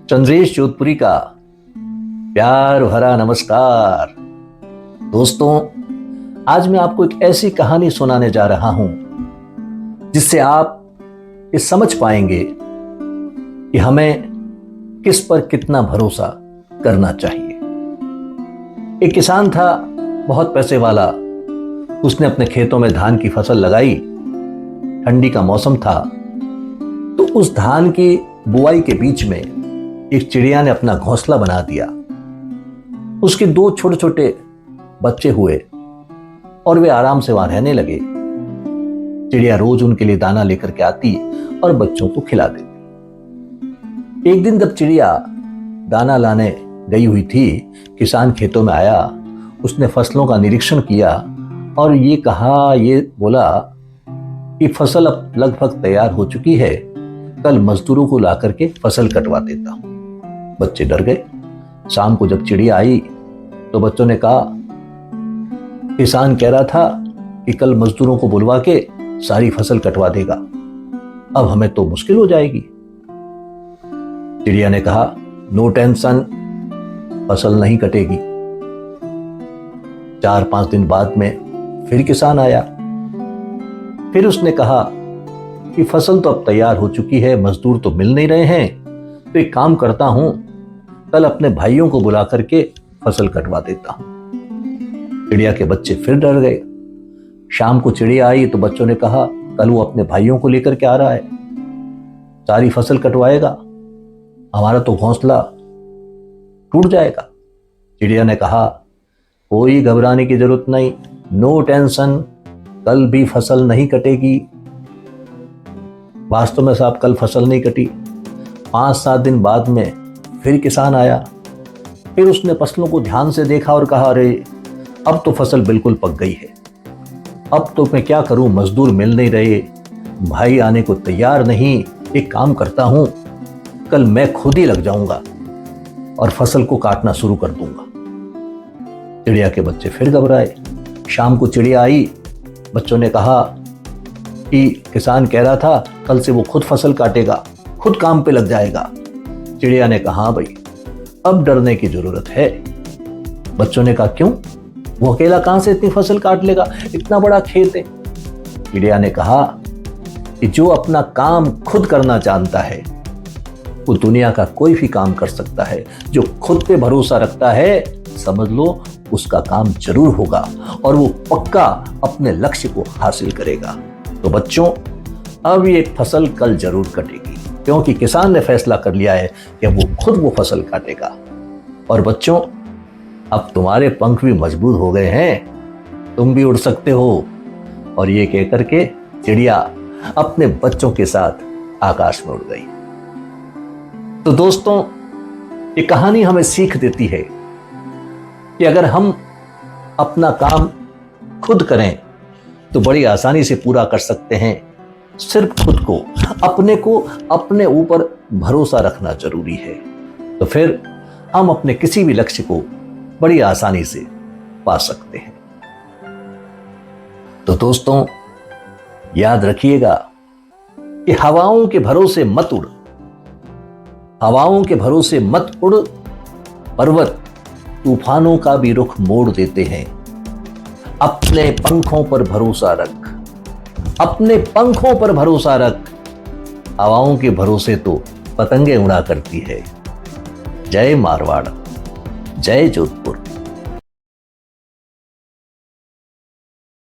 चंद्रेश जोधपुरी का प्यार भरा नमस्कार। दोस्तों, आज मैं आपको एक ऐसी कहानी सुनाने जा रहा हूं जिससे आप ये समझ पाएंगे कि हमें किस पर कितना भरोसा करना चाहिए। एक किसान था, बहुत पैसे वाला। उसने अपने खेतों में धान की फसल लगाई। ठंडी का मौसम था, तो उस धान की बुआई के बीच में एक चिड़िया ने अपना घोंसला बना दिया। उसके 2 छोटे छोटे बच्चे हुए और वे आराम से वहां रहने लगे। चिड़िया रोज उनके लिए दाना लेकर के आती और बच्चों को खिला देती। एक दिन जब चिड़िया दाना लाने गई हुई थी, किसान खेतों में आया। उसने फसलों का निरीक्षण किया और ये बोला कि फसल अब लगभग तैयार हो चुकी है, कल मजदूरों को ला करके फसल कटवा देता हूं। बच्चे डर गए। शाम को जब चिड़िया आई तो बच्चों ने कहा, किसान कह रहा था कि कल मजदूरों को बुलवा के सारी फसल कटवा देगा, अब हमें तो मुश्किल हो जाएगी। चिड़िया ने कहा, नो टेंशन, फसल नहीं कटेगी। 4-5 दिन बाद में फिर किसान आया। फिर उसने कहा कि फसल तो अब तैयार हो चुकी है, मजदूर तो मिल नहीं रहे हैं, तो एक काम करता हूं, कल अपने भाइयों को बुला करके फसल कटवा देता हूं। चिड़िया के बच्चे फिर डर गए। शाम को चिड़िया आई तो बच्चों ने कहा, कल वो अपने भाइयों को लेकर के आ रहा है, सारी फसल कटवाएगा, हमारा तो घोंसला टूट जाएगा। चिड़िया ने कहा, कोई घबराने की जरूरत नहीं, नो टेंशन, कल भी फसल नहीं कटेगी। वास्तव में साहब कल फसल नहीं कटी। 5-7 दिन बाद में फिर किसान आया। फिर उसने फसलों को ध्यान से देखा और कहा, अरे अब तो फसल बिल्कुल पक गई है, अब तो मैं क्या करूं, मजदूर मिल नहीं रहे, भाई आने को तैयार नहीं। एक काम करता हूं, कल मैं खुद ही लग जाऊंगा और फसल को काटना शुरू कर दूंगा। चिड़िया के बच्चे फिर घबराए। शाम को चिड़िया आई। बच्चों ने कहा कि किसान कह रहा था कल से वो खुद फसल काटेगा, खुद काम पे लग जाएगा। चिड़िया ने कहा, हाँ भाई, अब डरने की जरूरत है। बच्चों ने कहा, क्यों, वो अकेला कहां से इतनी फसल काट लेगा, इतना बड़ा खेत है। चिड़िया ने कहा कि जो अपना काम खुद करना जानता है वो दुनिया का कोई भी काम कर सकता है। जो खुद पे भरोसा रखता है, समझ लो उसका काम जरूर होगा और वो पक्का अपने लक्ष्य को हासिल करेगा। तो बच्चों, अब ये फसल कल जरूर कटेगी, क्योंकि किसान ने फैसला कर लिया है कि वो खुद वो फसल काटेगा। और बच्चों, अब तुम्हारे पंख भी मजबूत हो गए हैं, तुम भी उड़ सकते हो। और ये कहकर के चिड़िया अपने बच्चों के साथ आकाश में उड़ गई। तो दोस्तों, ये कहानी हमें सीख देती है कि अगर हम अपना काम खुद करें तो बड़ी आसानी से पूरा कर सकते हैं। सिर्फ खुद को, अपने ऊपर भरोसा रखना जरूरी है, तो फिर हम अपने किसी भी लक्ष्य को बड़ी आसानी से पा सकते हैं। तो दोस्तों, याद रखिएगा कि हवाओं के भरोसे मत उड़, हवाओं के भरोसे मत उड़, पर्वत तूफानों का भी रुख मोड़ देते हैं। अपने पंखों पर भरोसा रख, अपने पंखों पर भरोसा रख, हवाओं के भरोसे तो पतंगे उड़ा करती है। जय मारवाड़, जय जोधपुर।